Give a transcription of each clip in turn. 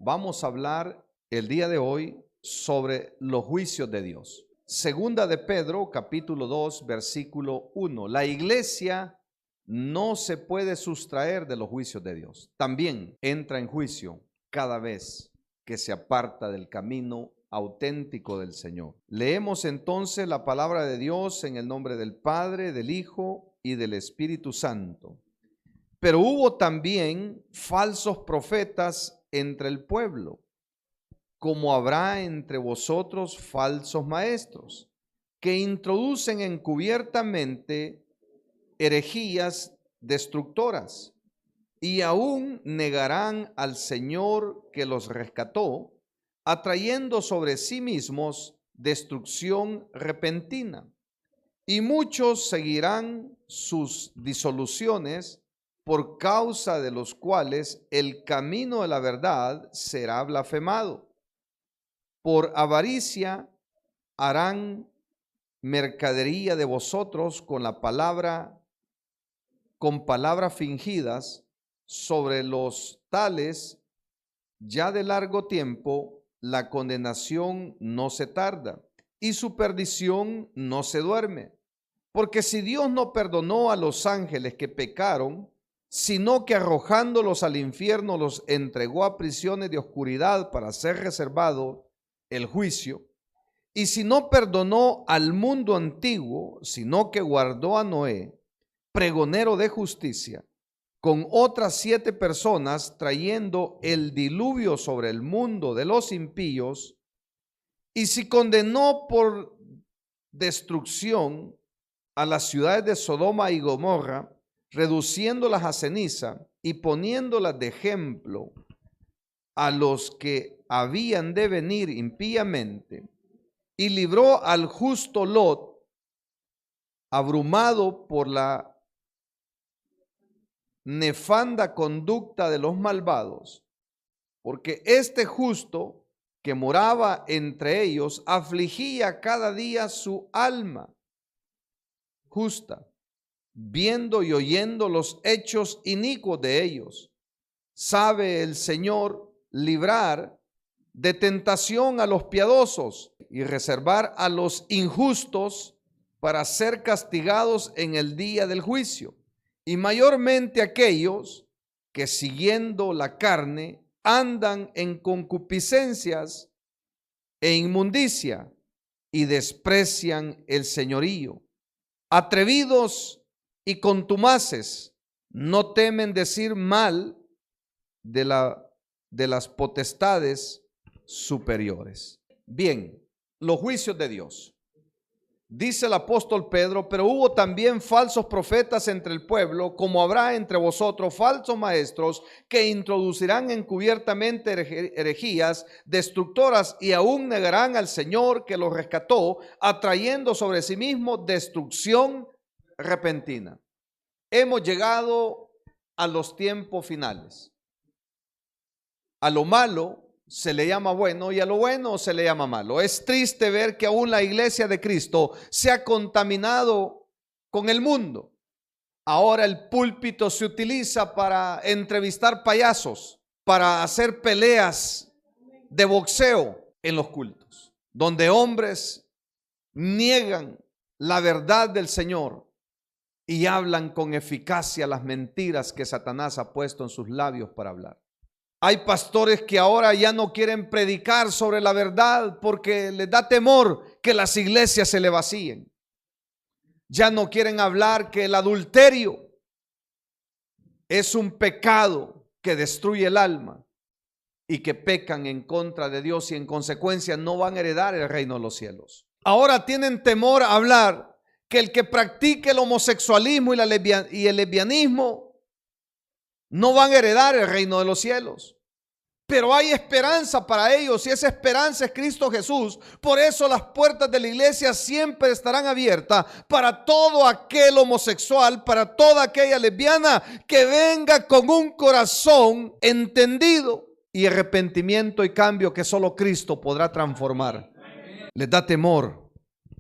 Vamos a hablar el día de hoy sobre los juicios de Dios. Segunda de Pedro, capítulo 2, versículo 1. La iglesia no se puede sustraer de los juicios de Dios. También entra en juicio cada vez que se aparta del camino auténtico del Señor. Leemos entonces la palabra de Dios en el nombre del Padre, del Hijo y del Espíritu Santo. Pero hubo también falsos profetas entre el pueblo, como habrá entre vosotros falsos maestros, que introducen encubiertamente herejías destructoras, y aún negarán al Señor que los rescató, atrayendo sobre sí mismos destrucción repentina. Y muchos seguirán sus disoluciones, por causa de los cuales el camino de la verdad será blasfemado. Por avaricia harán mercadería de vosotros con palabras fingidas. Sobre los tales, ya de largo tiempo, la condenación no se tarda y su perdición no se duerme. Porque si Dios no perdonó a los ángeles que pecaron, sino que arrojándolos al infierno los entregó a prisiones de oscuridad para ser reservado el juicio, y si no perdonó al mundo antiguo, sino que guardó a Noé, pregonero de justicia, con otras 7 personas, trayendo el diluvio sobre el mundo de los impíos, y si condenó por destrucción a las ciudades de Sodoma y Gomorra, reduciéndolas a ceniza y poniéndolas de ejemplo a los que habían de venir impíamente, y libró al justo Lot, abrumado por la nefanda conducta de los malvados, porque este justo que moraba entre ellos afligía cada día su alma justa, viendo y oyendo los hechos inicuos de ellos. Sabe el Señor librar de tentación a los piadosos y reservar a los injustos para ser castigados en el día del juicio, y mayormente aquellos que siguiendo la carne andan en concupiscencias e inmundicia y desprecian el señorío. Atrevidos y contumaces, no temen decir mal de las potestades superiores. Bien, los juicios de Dios. Dice el apóstol Pedro, pero hubo también falsos profetas entre el pueblo, como habrá entre vosotros falsos maestros, que introducirán encubiertamente herejías destructoras, y aún negarán al Señor que los rescató, atrayendo sobre sí mismo destrucción repentina. Hemos llegado a los tiempos finales. A lo malo se le llama bueno y a lo bueno se le llama malo. Es triste ver que aún la iglesia de Cristo se ha contaminado con el mundo. Ahora el púlpito se utiliza para entrevistar payasos, para hacer peleas de boxeo en los cultos, donde hombres niegan la verdad del Señor y hablan con eficacia las mentiras que Satanás ha puesto en sus labios para hablar. Hay pastores que ahora ya no quieren predicar sobre la verdad porque les da temor que las iglesias se le vacíen. Ya no quieren hablar que el adulterio es un pecado que destruye el alma y que pecan en contra de Dios y en consecuencia no van a heredar el reino de los cielos. Ahora tienen temor a hablar que el que practique el homosexualismo y el lesbianismo no van a heredar el reino de los cielos. Pero hay esperanza para ellos y esa esperanza es Cristo Jesús. Por eso las puertas de la iglesia siempre estarán abiertas para todo aquel homosexual, para toda aquella lesbiana que venga con un corazón entendido y arrepentimiento y cambio que solo Cristo podrá transformar. Les da temor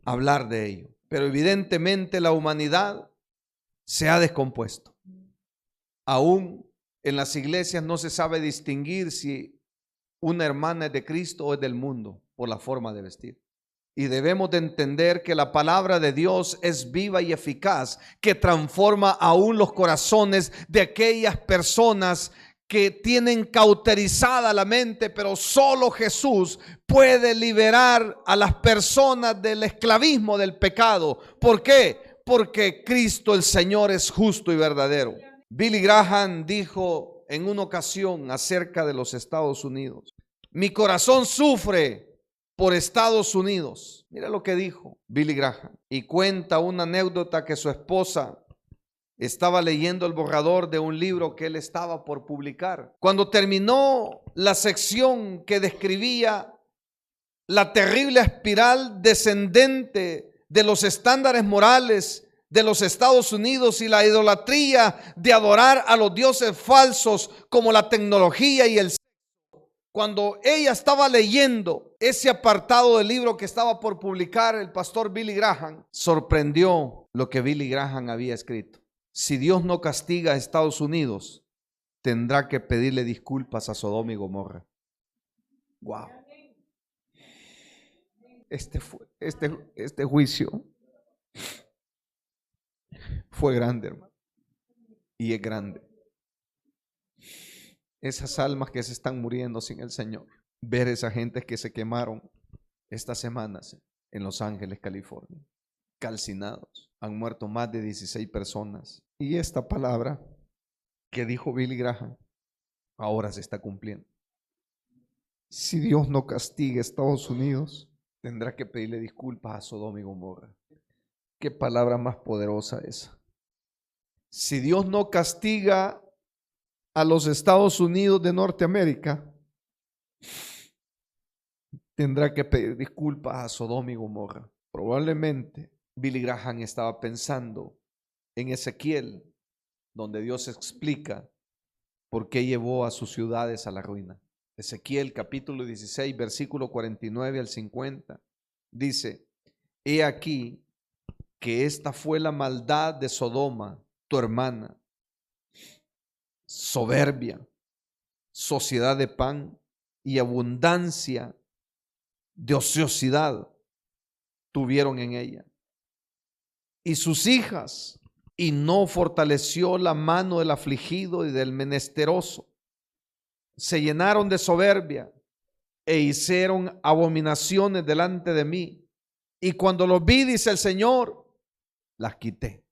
hablar de ello, pero evidentemente la humanidad se ha descompuesto. Aún en las iglesias no se sabe distinguir si una hermana es de Cristo o es del mundo por la forma de vestir. Y debemos de entender que la palabra de Dios es viva y eficaz, que transforma aún los corazones de aquellas personas que tienen cauterizada la mente, pero solo Jesús puede liberar a las personas del esclavismo del pecado. ¿Por qué? Porque Cristo el Señor es justo y verdadero. Billy Graham dijo en una ocasión acerca de los Estados Unidos: mi corazón sufre por Estados Unidos. Mira lo que dijo Billy Graham. Y cuenta una anécdota que su esposa estaba leyendo el borrador de un libro que él estaba por publicar. Cuando terminó la sección que describía la terrible espiral descendente de los estándares morales de los Estados Unidos y la idolatría de adorar a los dioses falsos como la tecnología y el sexo, cuando ella estaba leyendo ese apartado del libro que estaba por publicar el pastor Billy Graham, sorprendió lo que Billy Graham había escrito. Si Dios no castiga a Estados Unidos, tendrá que pedirle disculpas a Sodoma y Gomorra. Wow. Este juicio fue grande, hermano. Y es grande. Esas almas que se están muriendo sin el Señor. Ver esa gente que se quemaron estas semanas en Los Ángeles, California. Calcinados. Han muerto más de 16 personas. Y esta palabra que dijo Billy Graham ahora se está cumpliendo. Si Dios no castiga a Estados Unidos, tendrá que pedirle disculpas a Sodoma y Gomorra. Qué palabra más poderosa esa. Si Dios no castiga a los Estados Unidos de Norteamérica, tendrá que pedir disculpas a Sodoma y Gomorra. Probablemente Billy Graham estaba pensando en Ezequiel, donde Dios explica por qué llevó a sus ciudades a la ruina. Ezequiel capítulo 16, versículo 49 al 50, dice: he aquí que esta fue la maldad de Sodoma, tu hermana, soberbia, sociedad de pan y abundancia de ociosidad tuvieron en ella. Y sus hijas, y no fortaleció la mano del afligido y del menesteroso. Se llenaron de soberbia e hicieron abominaciones delante de mí. Y cuando los vi, dice el Señor, las quité.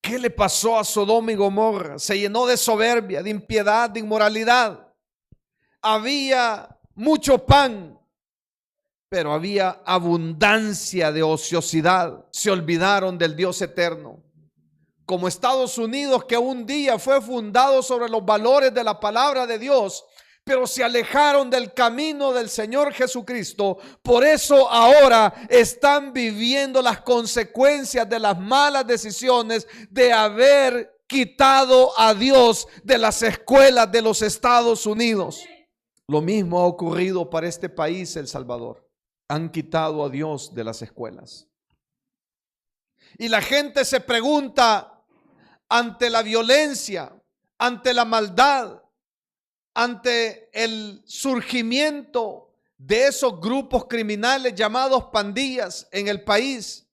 ¿Qué le pasó a Sodoma y Gomorra? Se llenó de soberbia, de impiedad, de inmoralidad. Había mucho pan, pero había abundancia de ociosidad. Se olvidaron del Dios eterno. Como Estados Unidos, que un día fue fundado sobre los valores de la palabra de Dios, pero se alejaron del camino del Señor Jesucristo. Por eso ahora están viviendo las consecuencias de las malas decisiones de haber quitado a Dios de las escuelas de los Estados Unidos. Lo mismo ha ocurrido para este país, El Salvador. Han quitado a Dios de las escuelas. Y la gente se pregunta, ante la violencia, ante la maldad, ante el surgimiento de esos grupos criminales llamados pandillas en el país,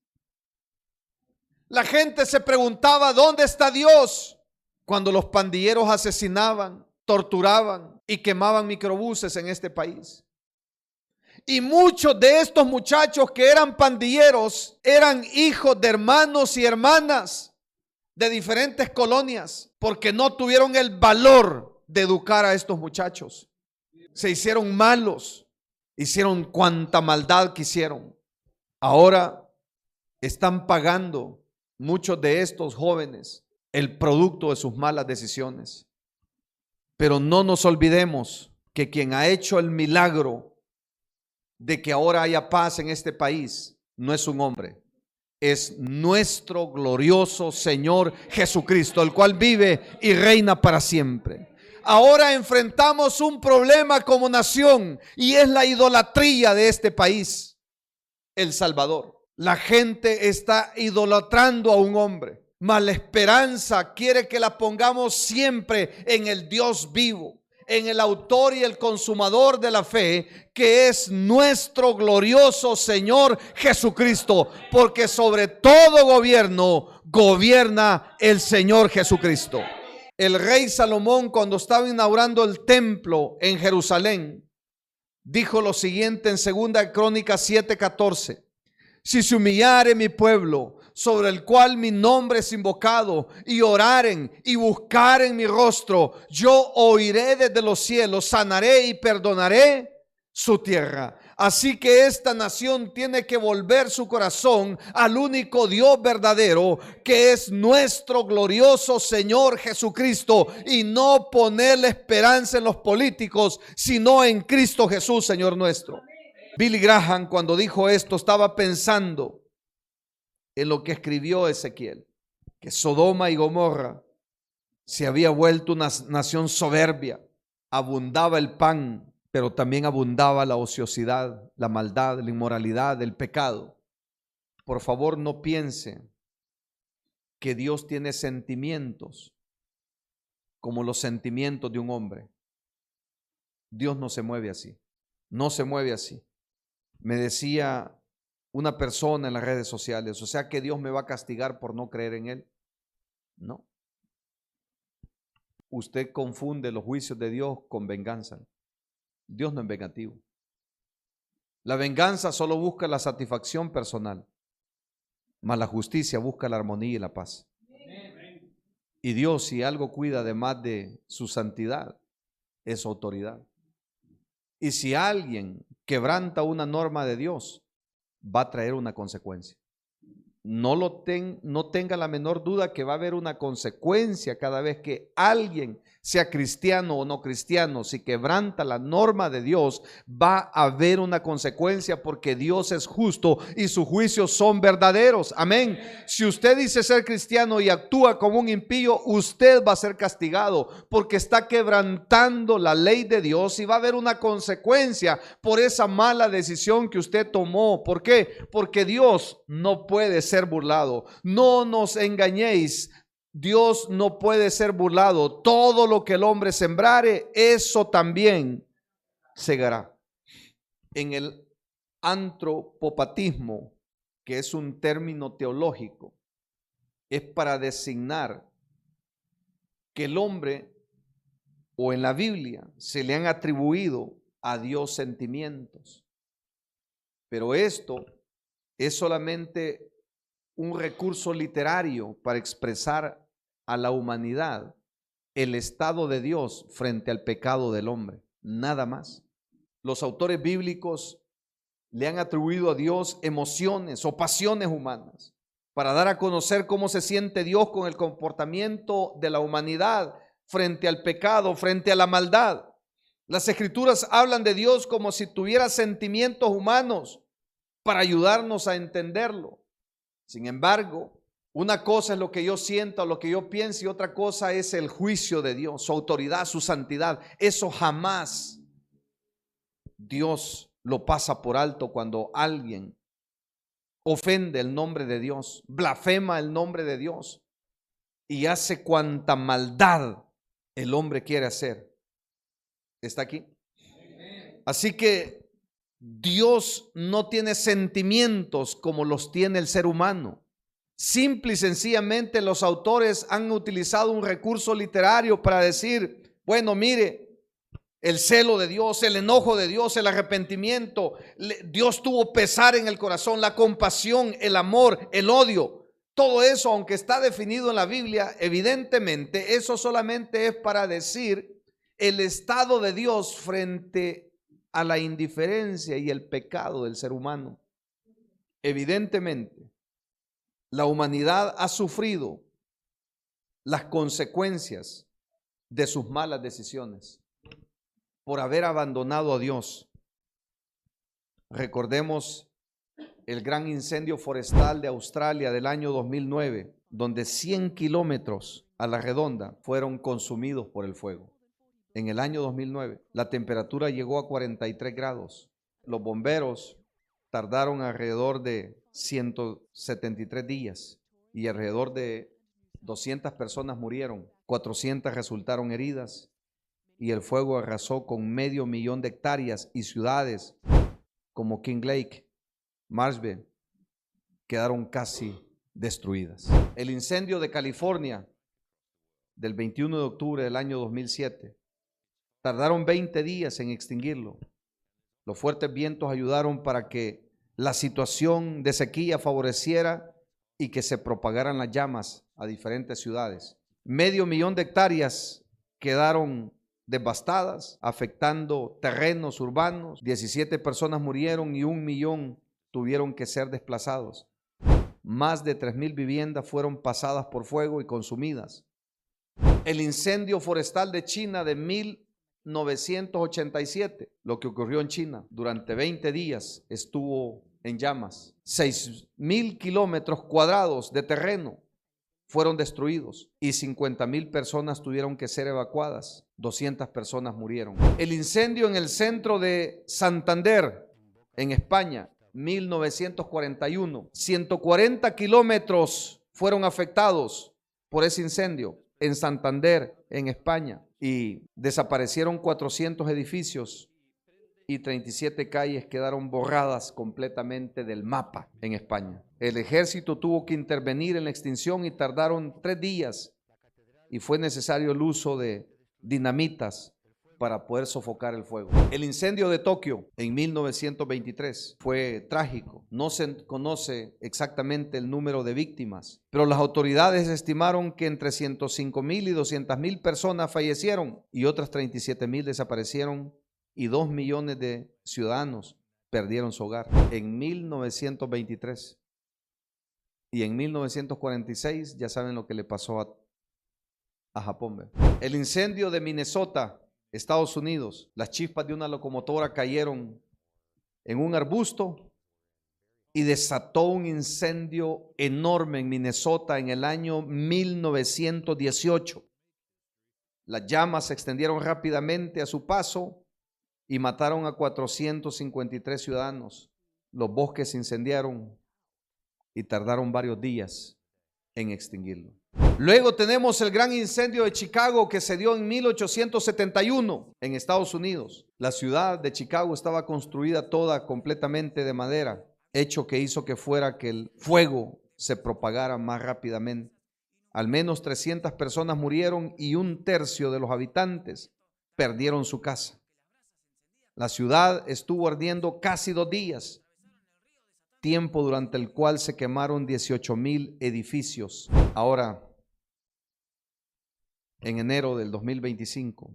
la gente se preguntaba, ¿dónde está Dios? Cuando los pandilleros asesinaban, torturaban y quemaban microbuses en este país. Y muchos de estos muchachos que eran pandilleros eran hijos de hermanos y hermanas de diferentes colonias, porque no tuvieron el valor de educar a estos muchachos. Se hicieron malos, hicieron cuanta maldad quisieron. Ahora están pagando muchos de estos jóvenes el producto de sus malas decisiones. Pero no nos olvidemos que quien ha hecho el milagro de que ahora haya paz en este país no es un hombre, es nuestro glorioso Señor Jesucristo, el cual vive y reina para siempre. Ahora enfrentamos un problema como nación y es la idolatría de este país, El Salvador. La gente está idolatrando a un hombre, mas la esperanza quiere que la pongamos siempre en el Dios vivo, en el autor y el consumador de la fe, que es nuestro glorioso Señor Jesucristo, porque sobre todo gobierno gobierna el Señor Jesucristo. El rey Salomón, cuando estaba inaugurando el templo en Jerusalén, dijo lo siguiente en 2 Crónicas 7:14: si se humillare mi pueblo, sobre el cual mi nombre es invocado, y oraren y buscaren mi rostro, yo oiré desde los cielos, sanaré y perdonaré su tierra. Así que esta nación tiene que volver su corazón al único Dios verdadero, que es nuestro glorioso Señor Jesucristo, y no poner la esperanza en los políticos, sino en Cristo Jesús, Señor nuestro. Billy Graham, cuando dijo esto, estaba pensando en lo que escribió Ezequiel, que Sodoma y Gomorra se había vuelto una nación soberbia. Abundaba el pan, pero también abundaba la ociosidad, la maldad, la inmoralidad, el pecado. Por favor, no piense que Dios tiene sentimientos como los sentimientos de un hombre. Dios no se mueve así, no se mueve así. Me decía una persona en las redes sociales, o sea que Dios me va a castigar por no creer en Él. No. Usted confunde los juicios de Dios con venganza. Dios no es vengativo. La venganza solo busca la satisfacción personal, mas la justicia busca la armonía y la paz. Y Dios, si algo cuida además de su santidad, es su autoridad. Y si alguien quebranta una norma de Dios, va a traer una consecuencia. No tenga la menor duda que va a haber una consecuencia cada vez que alguien, sea cristiano o no cristiano, si quebranta la norma de Dios, va a haber una consecuencia, porque Dios es justo y sus juicios son verdaderos. Amén. Si usted dice ser cristiano y actúa como un impío, usted va a ser castigado porque está quebrantando la ley de Dios, y va a haber una consecuencia por esa mala decisión que usted tomó. ¿Por qué? Porque Dios no puede ser burlado. No nos engañéis. Dios no puede ser burlado. Todo lo que el hombre sembrare, eso también segará. En el antropopatismo, que es un término teológico, es para designar que el hombre, o en la Biblia, se le han atribuido a Dios sentimientos. Pero esto es solamente un recurso literario para expresar a la humanidad el estado de Dios frente al pecado del hombre, nada más. Los autores bíblicos le han atribuido a Dios emociones o pasiones humanas para dar a conocer cómo se siente Dios con el comportamiento de la humanidad frente al pecado, frente a la maldad. Las escrituras hablan de Dios como si tuviera sentimientos humanos para ayudarnos a entenderlo. Sin embargo, una cosa es lo que yo siento, lo que yo pienso, y otra cosa es el juicio de Dios, su autoridad, su santidad. Eso jamás Dios lo pasa por alto cuando alguien ofende el nombre de Dios, blasfema el nombre de Dios y hace cuanta maldad el hombre quiere hacer. ¿Está aquí? Así que Dios no tiene sentimientos como los tiene el ser humano. Simple y sencillamente los autores han utilizado un recurso literario para decir, bueno, mire, el celo de Dios, el enojo de Dios, el arrepentimiento, Dios tuvo pesar en el corazón, la compasión, el amor, el odio. Todo eso, aunque está definido en la Biblia, evidentemente eso solamente es para decir el estado de Dios frente a la indiferencia y el pecado del ser humano. Evidentemente, la humanidad ha sufrido las consecuencias de sus malas decisiones por haber abandonado a Dios. Recordemos el gran incendio forestal de Australia del año 2009, donde 100 kilómetros a la redonda fueron consumidos por el fuego. En el año 2009, la temperatura llegó a 43 grados. Los bomberos tardaron alrededor de 173 días y alrededor de 200 personas murieron, 400 resultaron heridas y el fuego arrasó con 500,000 de hectáreas y ciudades como King Lake, Marshville, quedaron casi destruidas. El incendio de California del 21 de octubre del año 2007, tardaron 20 días en extinguirlo. Los fuertes vientos ayudaron para que la situación de sequía favoreciera y que se propagaran las llamas a diferentes ciudades. 500,000 de hectáreas quedaron devastadas, afectando terrenos urbanos. 17 personas murieron y 1,000,000 tuvieron que ser desplazados. Más de 3,000 viviendas fueron pasadas por fuego y consumidas. El incendio forestal de China de 1987, lo que ocurrió en China, durante 20 días estuvo en llamas. 6,000 kilómetros cuadrados de terreno fueron destruidos y 50,000 personas tuvieron que ser evacuadas. 200 personas murieron. El incendio en el centro de Santander, en España, 1941. 140 kilómetros fueron afectados por ese incendio en Santander, en España, y desaparecieron 400 edificios y 37 calles quedaron borradas completamente del mapa en España. El ejército tuvo que intervenir en la extinción y tardaron 3 días y fue necesario el uso de dinamitas para poder sofocar el fuego. El incendio de Tokio en 1923 fue trágico. No se conoce exactamente el número de víctimas, pero las autoridades estimaron que entre 105,000 y 200,000 personas fallecieron y otras 37,000 desaparecieron y 2 millones de ciudadanos perdieron su hogar en 1923. Y en 1946 ya saben lo que le pasó a Japón. El incendio de Minnesota, Estados Unidos, las chispas de una locomotora cayeron en un arbusto y desató un incendio enorme en Minnesota en el año 1918. Las llamas se extendieron rápidamente a su paso y mataron a 453 ciudadanos. Los bosques se incendiaron y tardaron varios días en extinguirlo. Luego tenemos el gran incendio de Chicago que se dio en 1871 en Estados Unidos. La ciudad de Chicago estaba construida toda completamente de madera, hecho que hizo que el fuego se propagara más rápidamente. Al menos 300 personas murieron y 1/3 de los habitantes perdieron su casa. La ciudad estuvo ardiendo casi 2 días, tiempo durante el cual se quemaron 18,000 edificios. Ahora, en enero del 2025,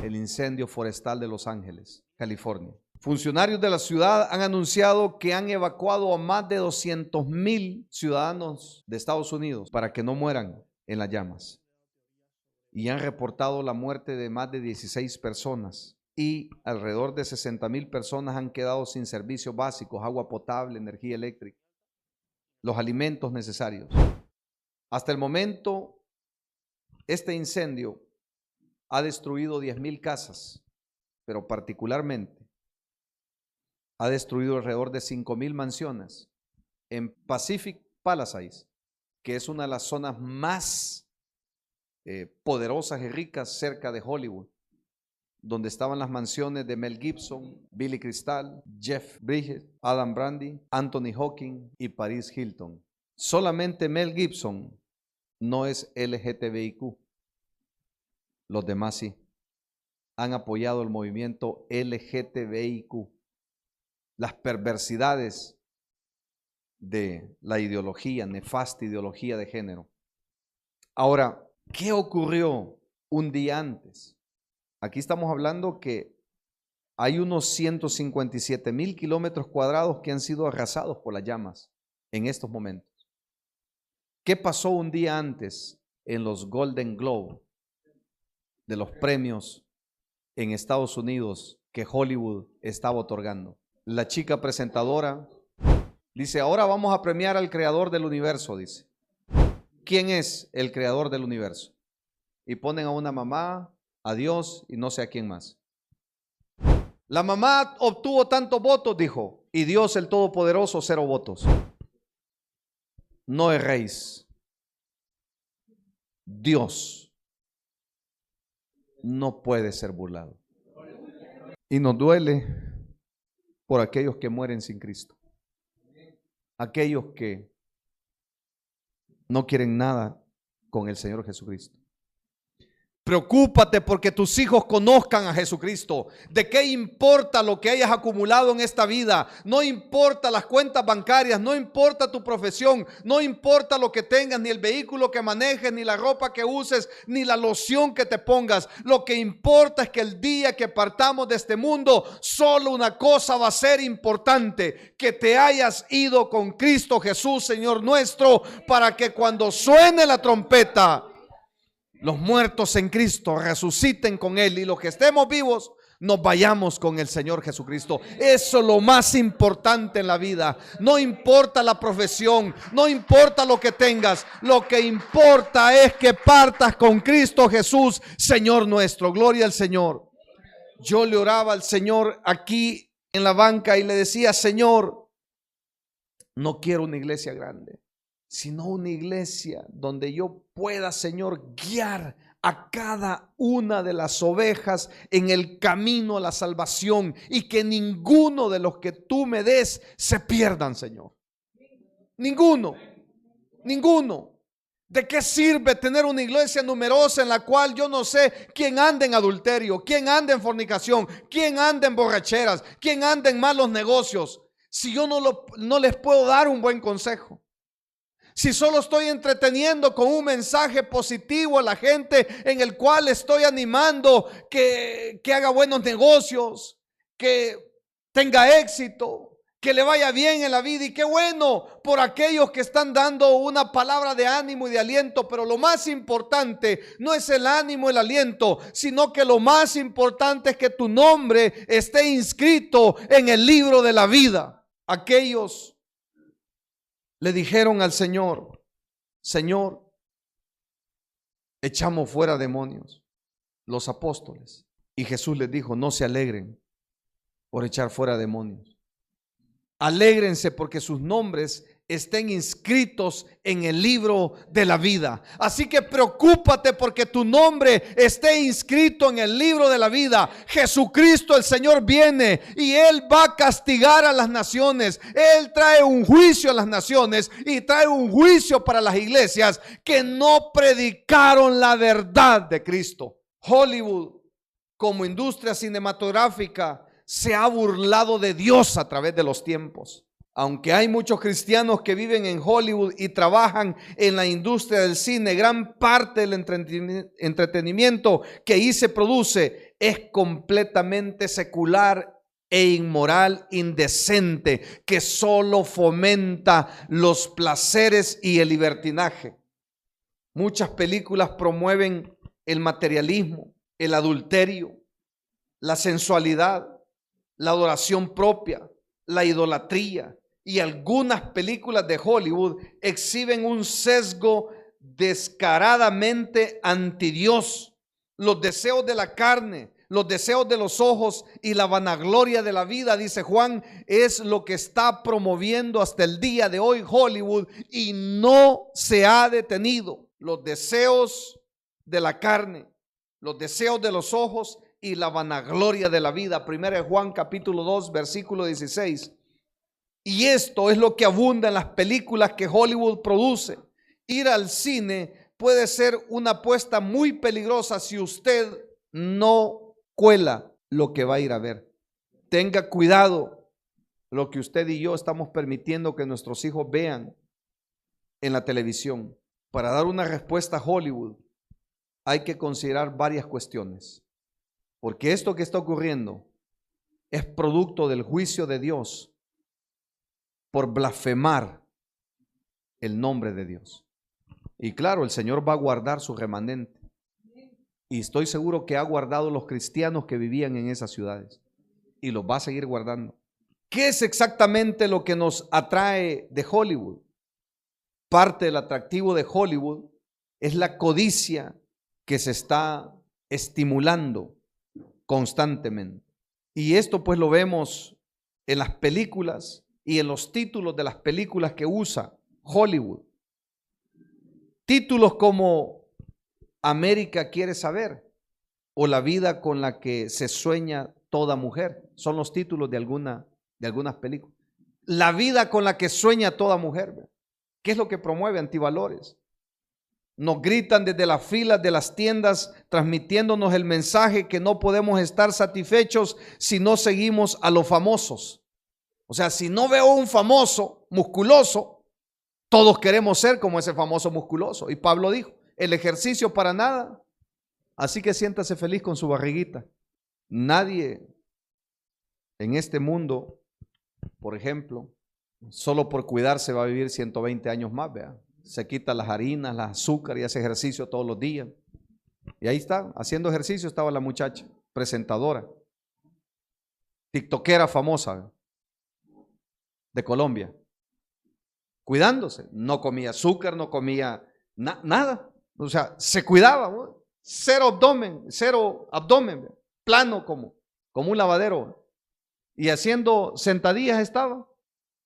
el incendio forestal de Los Ángeles, California. Funcionarios de la ciudad han anunciado que han evacuado a más de 200,000 ciudadanos de Estados Unidos para que no mueran en las llamas. Y han reportado la muerte de más de 16 personas. Y alrededor de 60,000 personas han quedado sin servicios básicos, agua potable, energía eléctrica, los alimentos necesarios. Hasta el momento, este incendio ha destruido 10,000 casas, pero particularmente ha destruido alrededor de 5,000 mansiones en Pacific Palisades, que es una de las zonas más poderosas y ricas cerca de Hollywood, donde estaban las mansiones de Mel Gibson, Billy Crystal, Jeff Bridges, Adam Brody, Anthony Hawking y Paris Hilton. Solamente Mel Gibson no es LGTBIQ. Los demás sí. Han apoyado el movimiento LGTBIQ. Las perversidades de la ideología, nefasta ideología de género. Ahora, ¿qué ocurrió un día antes? Aquí estamos hablando que hay unos 157,000 kilómetros cuadrados que han sido arrasados por las llamas en estos momentos. ¿Qué pasó un día antes en los Golden Globe de los premios en Estados Unidos que Hollywood estaba otorgando? La chica presentadora dice: ahora vamos a premiar al creador del universo, dice. ¿Quién es el creador del universo? Y ponen a una mamá, a Dios y no sé a quién más. La mamá obtuvo tantos votos, dijo, y Dios el Todopoderoso 0 votos. No erréis. Dios. no puede ser burlado. Y nos duele por aquellos que mueren sin Cristo. Aquellos que no quieren nada con el Señor Jesucristo. Preocúpate porque tus hijos conozcan a Jesucristo. ¿De qué importa lo que hayas acumulado en esta vida? No importa las cuentas bancarias, no importa tu profesión, no importa lo que tengas, ni el vehículo que manejes, ni la ropa que uses, ni la loción que te pongas. Lo que importa es que el día que partamos de este mundo, solo una cosa va a ser importante: que te hayas ido con Cristo Jesús, Señor nuestro, para que cuando suene la trompeta, los muertos en Cristo resuciten con Él, y los que estemos vivos nos vayamos con el Señor Jesucristo. Eso es lo más importante en la vida. No importa la profesión, no importa lo que tengas, lo que importa es que partas con Cristo Jesús, Señor nuestro. Gloria al Señor. Yo le oraba al Señor aquí en la banca y le decía: Señor, no quiero una iglesia grande, sino una iglesia donde yo pueda, Señor, guiar a cada una de las ovejas en el camino a la salvación, y que ninguno de los que tú me des se pierdan, Señor. Ninguno. ¿De qué sirve tener una iglesia numerosa en la cual yo no sé quién anda en adulterio, quién anda en fornicación, quién anda en borracheras, quién anda en malos negocios, si yo no les puedo dar un buen consejo? Si solo estoy entreteniendo con un mensaje positivo a la gente, en el cual estoy animando que haga buenos negocios, que tenga éxito, que le vaya bien en la vida, y qué bueno por aquellos que están dando una palabra de ánimo y de aliento. Pero lo más importante no es el ánimo, el aliento, sino que lo más importante es que tu nombre esté inscrito en el libro de la vida. Aquellos le dijeron al Señor: Señor, echamos fuera demonios, los apóstoles. Y Jesús les dijo: no se alegren por echar fuera demonios. Alégrense porque sus nombres estén inscritos en el libro de la vida. Así que preocúpate porque tu nombre esté inscrito en el libro de la vida. Jesucristo el Señor viene y Él va a castigar a las naciones. Él trae un juicio a las naciones y trae un juicio para las iglesias que no predicaron la verdad de Cristo. Hollywood, como industria cinematográfica, se ha burlado de Dios a través de los tiempos. Aunque hay muchos cristianos que viven en Hollywood y trabajan en la industria del cine, gran parte del entretenimiento que ahí se produce es completamente secular e inmoral, indecente, que solo fomenta los placeres y el libertinaje. Muchas películas promueven el materialismo, el adulterio, la sensualidad, la adoración propia, la idolatría, y algunas películas de Hollywood exhiben un sesgo descaradamente antidios. Los deseos de la carne, los deseos de los ojos y la vanagloria de la vida, dice Juan, es lo que está promoviendo hasta el día de hoy Hollywood, y no se ha detenido. Los deseos de la carne, los deseos de los ojos y la vanagloria de la vida. 1 Juan capítulo 2 versículo 16. Y esto es lo que abunda en las películas que Hollywood produce. Ir al cine puede ser una apuesta muy peligrosa si usted no cuela lo que va a ir a ver. Tenga cuidado lo que usted y yo estamos permitiendo que nuestros hijos vean en la televisión. Para dar una respuesta a Hollywood hay que considerar varias cuestiones, porque esto que está ocurriendo es producto del juicio de Dios por blasfemar el nombre de Dios. Y claro, el Señor va a guardar su remanente, y estoy seguro que ha guardado los cristianos que vivían en esas ciudades y los va a seguir guardando. ¿Qué es exactamente lo que nos atrae de Hollywood? Parte del atractivo de Hollywood es la codicia que se está estimulando constantemente. Y esto pues lo vemos en las películas y en los títulos de las películas que usa Hollywood. Títulos como América quiere saber, o la vida con la que se sueña toda mujer. Son los títulos de algunas películas. La vida con la que sueña toda mujer. ¿Qué es lo que promueve? Antivalores. Nos gritan desde las filas de las tiendas transmitiéndonos el mensaje que no podemos estar satisfechos si no seguimos a los famosos. O sea, si no veo un famoso musculoso, todos queremos ser como ese famoso musculoso. Y Pablo dijo, el ejercicio para nada, así que siéntase feliz con su barriguita. Nadie en este mundo, por ejemplo, solo por cuidarse va a vivir 120 años más, vea. Se quita las harinas, las azúcar y hace ejercicio todos los días. Y ahí está, haciendo ejercicio estaba la muchacha, presentadora, tiktokera famosa de Colombia, cuidándose. No comía azúcar, no comía nada. O sea, se cuidaba, ¿no? Cero abdomen, plano como un lavadero. Y haciendo sentadillas estaba,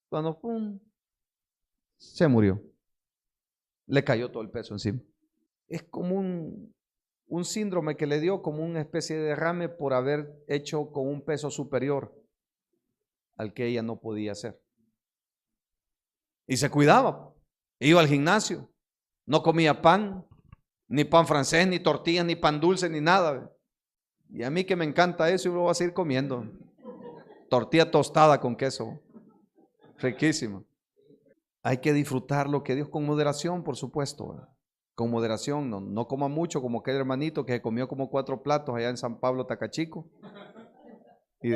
cuando pum, se murió. Le cayó todo el peso encima. Es como un síndrome que le dio, como una especie de derrame por haber hecho con un peso superior al que ella no podía hacer. Y se cuidaba, iba al gimnasio, no comía pan, ni pan francés, ni tortillas, ni pan dulce, ni nada. Y a mí que me encanta eso, yo lo voy a seguir comiendo. Tortilla tostada con queso, riquísima. Hay que disfrutar lo que Dios, con moderación, por supuesto, con moderación. No coma mucho como aquel hermanito que se comió como 4 platos allá en San Pablo, Tacachico, y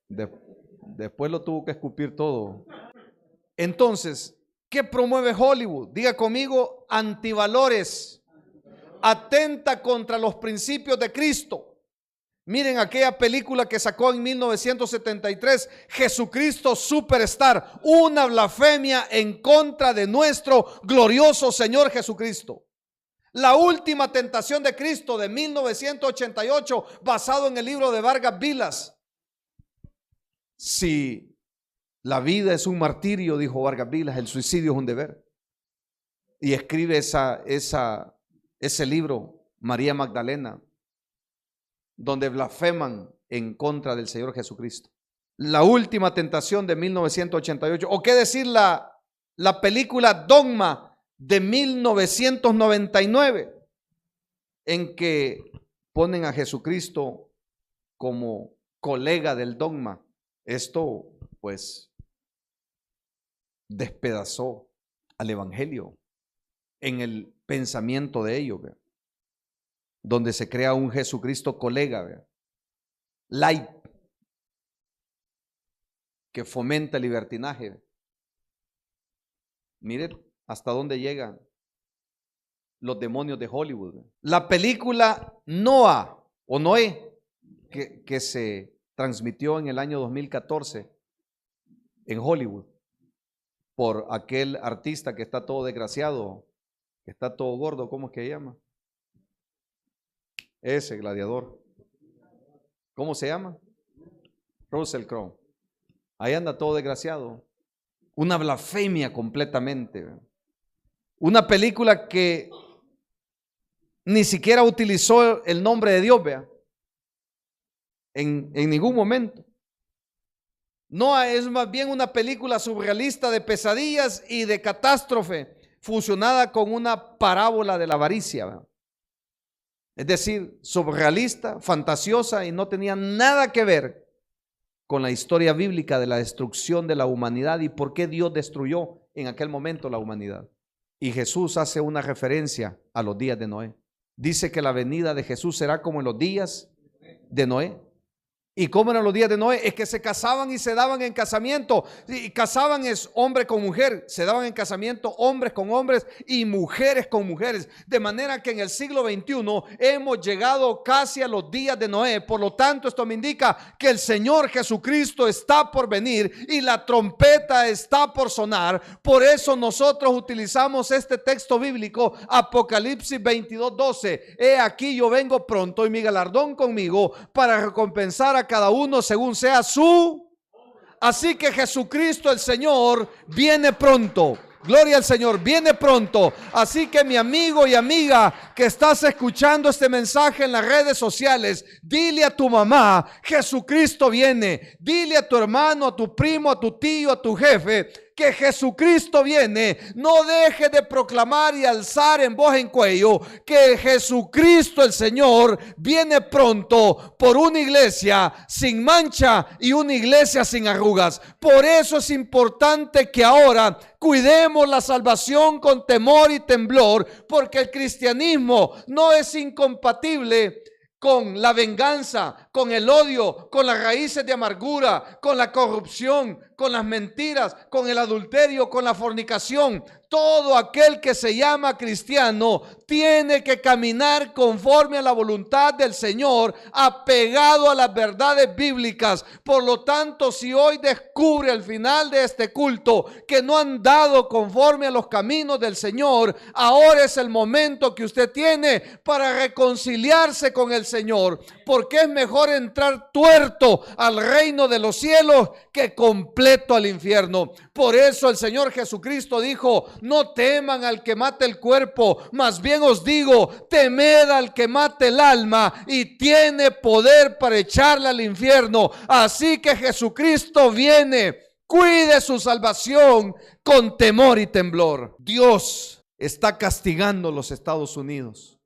después lo tuvo que escupir todo. Entonces, ¿qué promueve Hollywood? Diga conmigo, antivalores. Atenta contra los principios de Cristo. Miren aquella película que sacó en 1973, Jesucristo Superstar, una blasfemia en contra de nuestro glorioso Señor Jesucristo. La última tentación de Cristo de 1988, basado en el libro de Vargas Vilas. Si la vida es un martirio, dijo Vargas Vilas, el suicidio es un deber. Y escribe ese libro María Magdalena, donde blasfeman en contra del Señor Jesucristo. La última tentación de 1988, o qué decir la película Dogma de 1999, en que ponen a Jesucristo como colega del dogma. Esto pues despedazó al evangelio en el pensamiento de ellos, ¿ve? Donde se crea un Jesucristo colega, ¿ve? Light, que fomenta el libertinaje. Miren hasta dónde llegan los demonios de Hollywood, ¿ve? La película Noah o Noé, que se transmitió en el año 2014 en Hollywood por aquel artista que está todo desgraciado, que está todo gordo, ¿cómo es que se llama? Ese gladiador, ¿cómo se llama? Russell Crowe. Ahí anda todo desgraciado. Una blasfemia completamente. Una película que ni siquiera utilizó el nombre de Dios, vea, en ningún momento. Noah es más bien una película surrealista de pesadillas y de catástrofe, fusionada con una parábola de la avaricia, ¿verdad? Es decir, surrealista, fantasiosa, y no tenía nada que ver con la historia bíblica de la destrucción de la humanidad y por qué Dios destruyó en aquel momento la humanidad. Y Jesús hace una referencia a los días de Noé. Dice que la venida de Jesús será como en los días de Noé. ¿Y cómo eran los días de Noé? Es que se casaban y se daban en casamiento. Y casaban es hombre con mujer, se daban en casamiento hombres con hombres y mujeres con mujeres. De manera que en el siglo XXI hemos llegado casi a los días de Noé. Por lo tanto, esto me indica que el Señor Jesucristo está por venir y la trompeta está por sonar. Por eso nosotros utilizamos este texto bíblico, Apocalipsis 22:12. He aquí yo vengo pronto y mi galardón conmigo para recompensar a cada uno según sea su. Así que Jesucristo el Señor viene pronto. Gloria al Señor, viene pronto. Así que mi amigo y amiga que estás escuchando este mensaje en las redes sociales, dile a tu mamá, Jesucristo viene. Dile a tu hermano, a tu primo, a tu tío, a tu jefe, que Jesucristo viene. No deje de proclamar y alzar en voz en cuello que Jesucristo el Señor viene pronto por una iglesia sin mancha y una iglesia sin arrugas. Por eso es importante que ahora cuidemos la salvación con temor y temblor, porque el cristianismo no es incompatible con la venganza, con el odio, con las raíces de amargura, con la corrupción, con las mentiras, con el adulterio, con la fornicación. Todo aquel que se llama cristiano tiene que caminar conforme a la voluntad del Señor, apegado a las verdades bíblicas. Por lo tanto, si hoy descubre al final de este culto que no han dado conforme a los caminos del Señor, ahora es el momento que usted tiene para reconciliarse con el Señor, porque es mejor entrar tuerto al reino de los cielos que completo al infierno. Por eso el Señor Jesucristo dijo: no teman al que mate el cuerpo, más bien os digo, temed al que mate el alma, y tiene poder para echarle al infierno. Así que Jesucristo viene. Cuide su salvación con temor y temblor. Dios está castigando los Estados Unidos,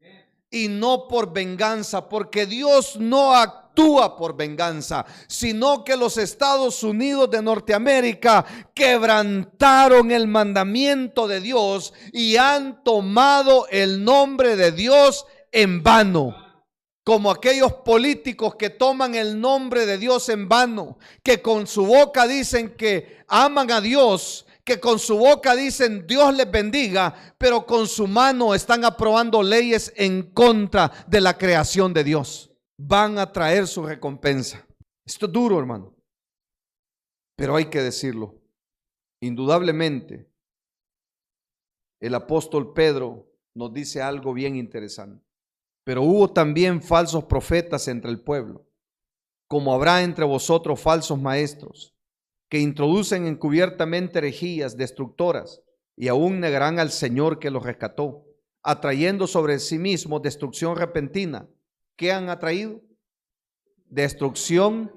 y no por venganza, porque Dios no actúa por venganza, sino que los Estados Unidos de Norteamérica quebrantaron el mandamiento de Dios y han tomado el nombre de Dios en vano. Como aquellos políticos que toman el nombre de Dios en vano, que con su boca dicen que aman a Dios, que con su boca dicen Dios les bendiga, pero con su mano están aprobando leyes en contra de la creación de Dios. Van a traer su recompensa. Esto es duro, hermano, pero hay que decirlo. Indudablemente, el apóstol Pedro nos dice algo bien interesante. Pero hubo también falsos profetas entre el pueblo, como habrá entre vosotros falsos maestros, que introducen encubiertamente herejías destructoras, y aún negarán al Señor que los rescató, atrayendo sobre sí mismos destrucción repentina. ¿Qué han atraído? Destrucción.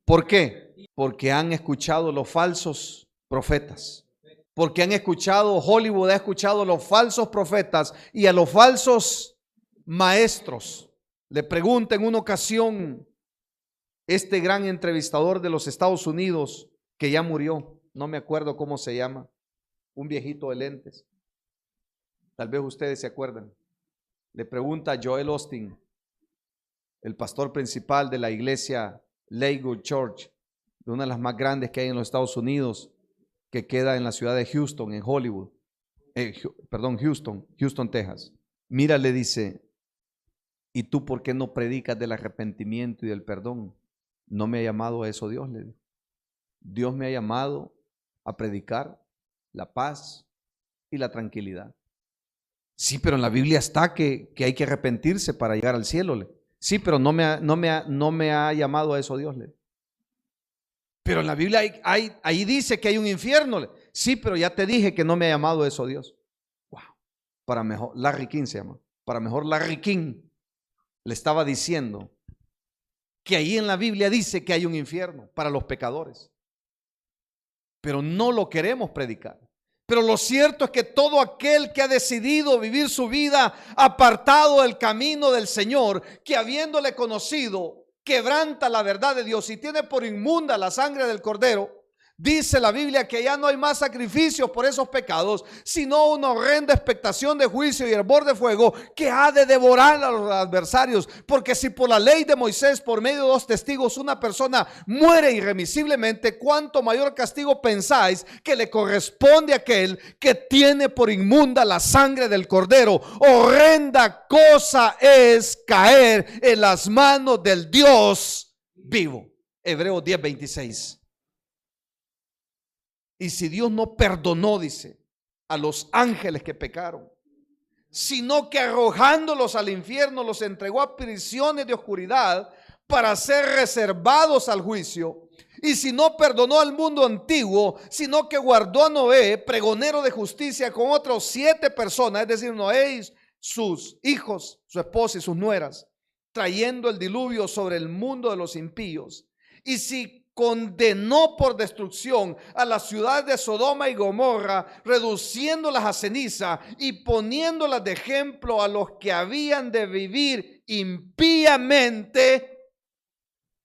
¿Por qué? Porque han escuchado los falsos profetas. Porque han escuchado, Hollywood ha escuchado a los falsos profetas y a los falsos maestros. Le pregunta en una ocasión este gran entrevistador de los Estados Unidos, que ya murió, no me acuerdo cómo se llama, un viejito de lentes, tal vez ustedes se acuerdan. Le pregunta a Joel Osteen, el pastor principal de la iglesia Lakewood Church, de una de las más grandes que hay en los Estados Unidos, que queda en la ciudad de Houston, en Hollywood, Houston, Texas. Mira, le dice: ¿y tú por qué no predicas del arrepentimiento y del perdón? No me ha llamado a eso Dios, le dijo. Dios me ha llamado a predicar la paz y la tranquilidad. Sí, pero en la Biblia está que hay que arrepentirse para llegar al cielo. Sí, pero no me ha llamado a eso Dios. Pero en la Biblia ahí dice que hay un infierno. Sí, pero ya te dije que no me ha llamado a eso Dios. Wow. Para mejor, Larry King se llama. Para mejor, Larry King le estaba diciendo que ahí en la Biblia dice que hay un infierno para los pecadores. Pero no lo queremos predicar. Pero lo cierto es que todo aquel que ha decidido vivir su vida apartado del camino del Señor, que habiéndole conocido, quebranta la verdad de Dios y tiene por inmunda la sangre del Cordero, dice la Biblia que ya no hay más sacrificios por esos pecados, sino una horrenda expectación de juicio y hervor de fuego que ha de devorar a los adversarios. Porque si por la ley de Moisés, por medio de 2 testigos, una persona muere irremisiblemente, ¿cuánto mayor castigo pensáis que le corresponde a aquel que tiene por inmunda la sangre del Cordero? Horrenda cosa es caer en las manos del Dios vivo. Hebreos 10:26. Y si Dios no perdonó, dice, a los ángeles que pecaron, sino que arrojándolos al infierno los entregó a prisiones de oscuridad para ser reservados al juicio. Y si no perdonó al mundo antiguo, sino que guardó a Noé, pregonero de justicia, con otros 7 personas, es decir, Noé y sus hijos, su esposa y sus nueras, trayendo el diluvio sobre el mundo de los impíos. Y si condenó por destrucción a las ciudades de Sodoma y Gomorra, reduciéndolas a ceniza y poniéndolas de ejemplo a los que habían de vivir impíamente.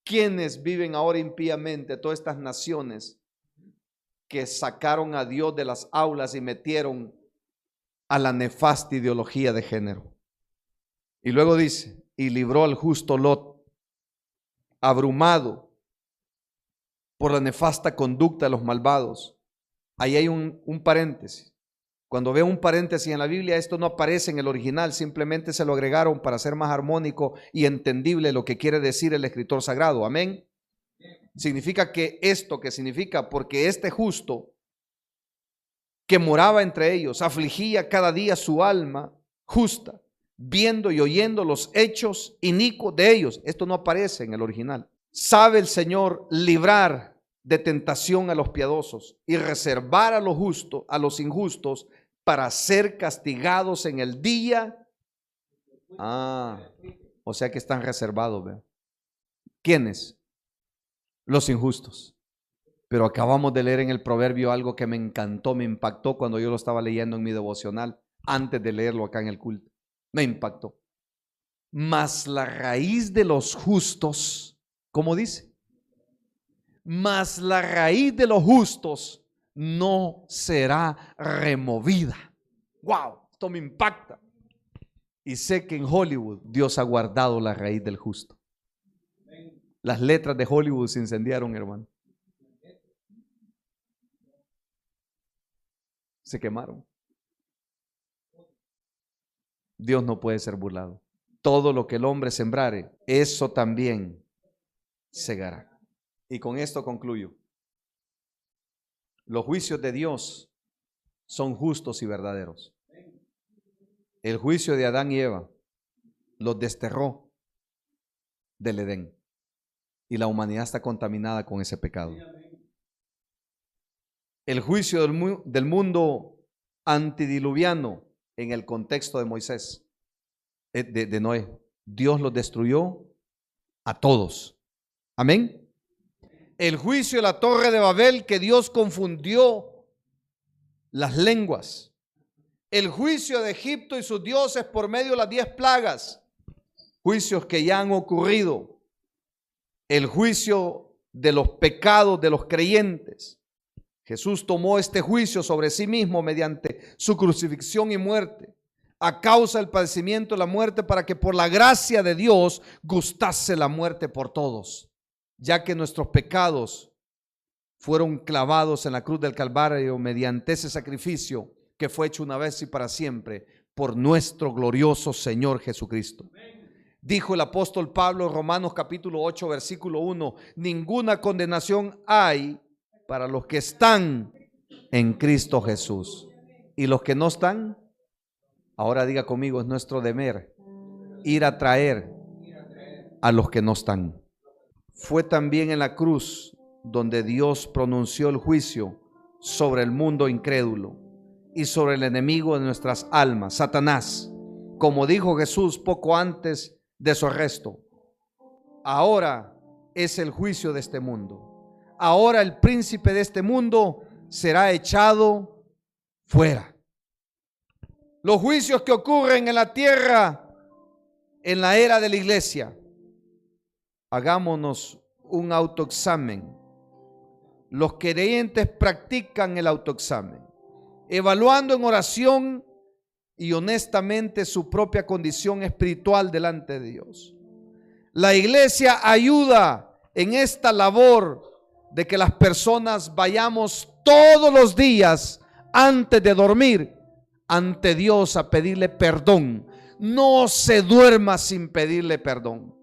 ¿Quiénes viven ahora impíamente? Todas estas naciones que sacaron a Dios de las aulas y metieron a la nefasta ideología de género. Y luego dice, y libró al justo Lot, abrumado por la nefasta conducta de los malvados. Ahí hay un paréntesis. Cuando veo un paréntesis en la Biblia, esto no aparece en el original, simplemente se lo agregaron para ser más armónico y entendible lo que quiere decir el escritor sagrado. Amén. Significa que esto, que significa, porque este justo que moraba entre ellos, afligía cada día su alma justa, viendo y oyendo los hechos inicuos de ellos. Esto no aparece en el original. Sabe el Señor librar de tentación a los piadosos y reservar a los justos, a los injustos, para ser castigados en el día. O sea que están reservados, ¿ve? ¿Quiénes? Los injustos. Pero acabamos de leer en el proverbio algo que me encantó, me impactó cuando yo lo estaba leyendo en mi devocional, antes de leerlo acá en el culto. Me impactó. Mas la raíz de los justos, ¿cómo dice? Mas la raíz de los justos no será removida. ¡Wow! Esto me impacta. Y sé que en Hollywood Dios ha guardado la raíz del justo. Las letras de Hollywood se incendiaron, hermano. Se quemaron. Dios no puede ser burlado. Todo lo que el hombre sembrare, eso también segará. Y con esto concluyo. Los juicios de Dios son justos y verdaderos. El juicio de Adán y Eva los desterró del Edén. Y la humanidad está contaminada con ese pecado. El juicio del mundo antidiluviano en el contexto de Moisés, de Noé, Dios los destruyó a todos. Amén. El juicio de la torre de Babel, que Dios confundió las lenguas. El juicio de Egipto y sus dioses por medio de las 10 plagas. Juicios que ya han ocurrido. El juicio de los pecados de los creyentes. Jesús tomó este juicio sobre sí mismo mediante su crucifixión y muerte, a causa del padecimiento de la muerte, para que por la gracia de Dios gustase la muerte por todos, ya que nuestros pecados fueron clavados en la cruz del Calvario mediante ese sacrificio que fue hecho una vez y para siempre por nuestro glorioso Señor Jesucristo. Dijo el apóstol Pablo en Romanos capítulo 8 versículo 1: ninguna condenación hay para los que están en Cristo Jesús. Y los que no están, ahora diga conmigo, es nuestro deber ir a traer a los que no están. Fue también en la cruz donde Dios pronunció el juicio sobre el mundo incrédulo y sobre el enemigo de nuestras almas, Satanás. Como dijo Jesús poco antes de su arresto: ahora es el juicio de este mundo. Ahora el príncipe de este mundo será echado fuera. Los juicios que ocurren en la tierra en la era de la iglesia. Hagámonos un autoexamen. Los creyentes practican el autoexamen, evaluando en oración y honestamente su propia condición espiritual delante de Dios. La iglesia ayuda en esta labor de que las personas vayamos todos los días antes de dormir ante Dios a pedirle perdón. No se duerma sin pedirle perdón.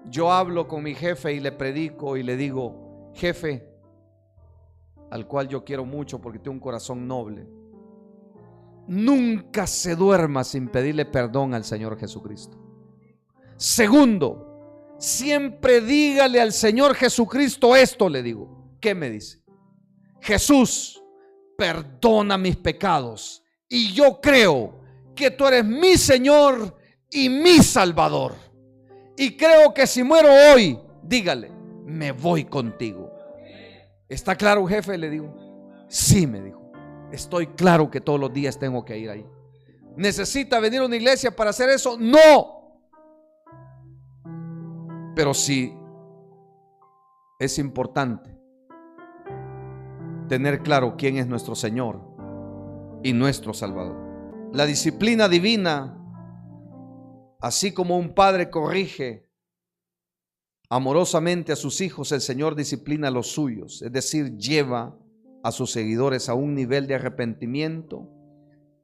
Yo hablo con mi jefe y le predico y le digo: jefe, al cual yo quiero mucho porque tiene un corazón noble, nunca se duerma sin pedirle perdón al Señor Jesucristo. Segundo, siempre dígale al Señor Jesucristo esto, le digo. ¿Qué me dice? Jesús, perdona mis pecados y yo creo que tú eres mi Señor y mi Salvador. Y creo que si muero hoy, dígale, me voy contigo. ¿Está claro, jefe? Le digo. Sí, me dijo. Estoy claro que todos los días tengo que ir ahí. ¿Necesita venir a una iglesia para hacer eso? No. Pero sí es importante tener claro quién es nuestro Señor y nuestro Salvador. La disciplina divina, así como un padre corrige amorosamente a sus hijos, el Señor disciplina a los suyos, es decir, lleva a sus seguidores a un nivel de arrepentimiento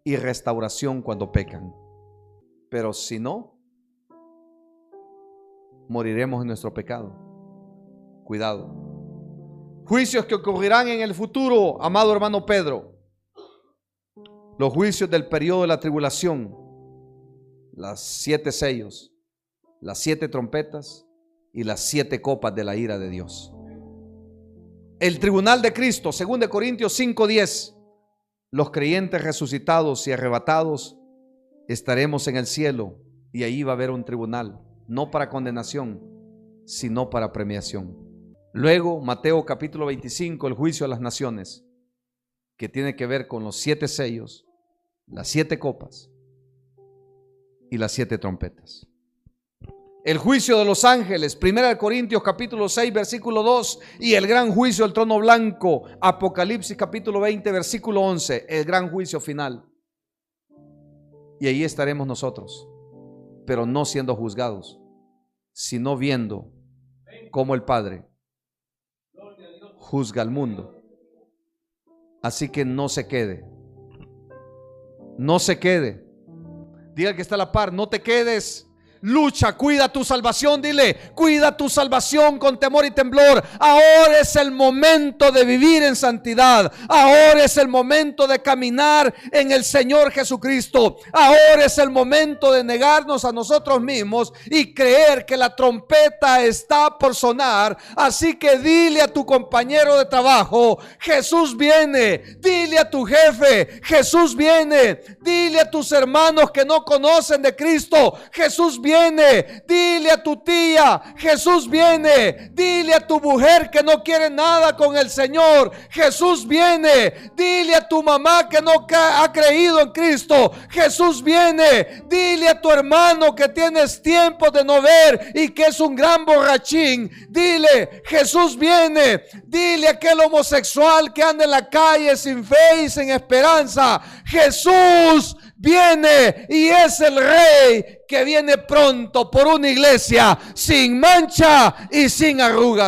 y restauración cuando pecan. Pero si no, moriremos en nuestro pecado. Cuidado. Juicios que ocurrirán en el futuro, amado hermano Pedro. Los juicios del periodo de la tribulación, las 7 sellos, las 7 trompetas y las 7 copas de la ira de Dios. El tribunal de Cristo, 2 Corintios 5:10. Los creyentes resucitados y arrebatados estaremos en el cielo y ahí va a haber un tribunal, no para condenación, sino para premiación. Luego, Mateo capítulo 25, el juicio a las naciones, que tiene que ver con los 7 sellos, las 7 copas y las 7 trompetas. El juicio de los ángeles, 1 Corintios capítulo 6 versículo 2, y el gran juicio del trono blanco, Apocalipsis capítulo 20 versículo 11, el gran juicio final. Y ahí estaremos nosotros, pero no siendo juzgados, sino viendo cómo el Padre juzga al mundo. Así que no se quede. No se quede. Diga al que está a la par, no te quedes. Lucha, cuida tu salvación, dile, cuida tu salvación con temor y temblor. Ahora es el momento de vivir en santidad. Ahora es el momento de caminar en el Señor Jesucristo. Ahora es el momento de negarnos a nosotros mismos y creer que la trompeta está por sonar. Así que dile a tu compañero de trabajo, Jesús viene. Dile a tu jefe, Jesús viene. Dile a tus hermanos que no conocen de Cristo, Jesús viene. Dile a tu tía, Jesús viene. Dile a tu mujer que no quiere nada con el Señor, Jesús viene. Dile a tu mamá que no ha creído en Cristo, Jesús viene. Dile a tu hermano que tienes tiempo de no ver y que es un gran borrachín, dile, Jesús viene. Dile a aquel homosexual que anda en la calle sin fe y sin esperanza, Jesús viene y es el Rey que viene pronto por una iglesia sin mancha y sin arrugas.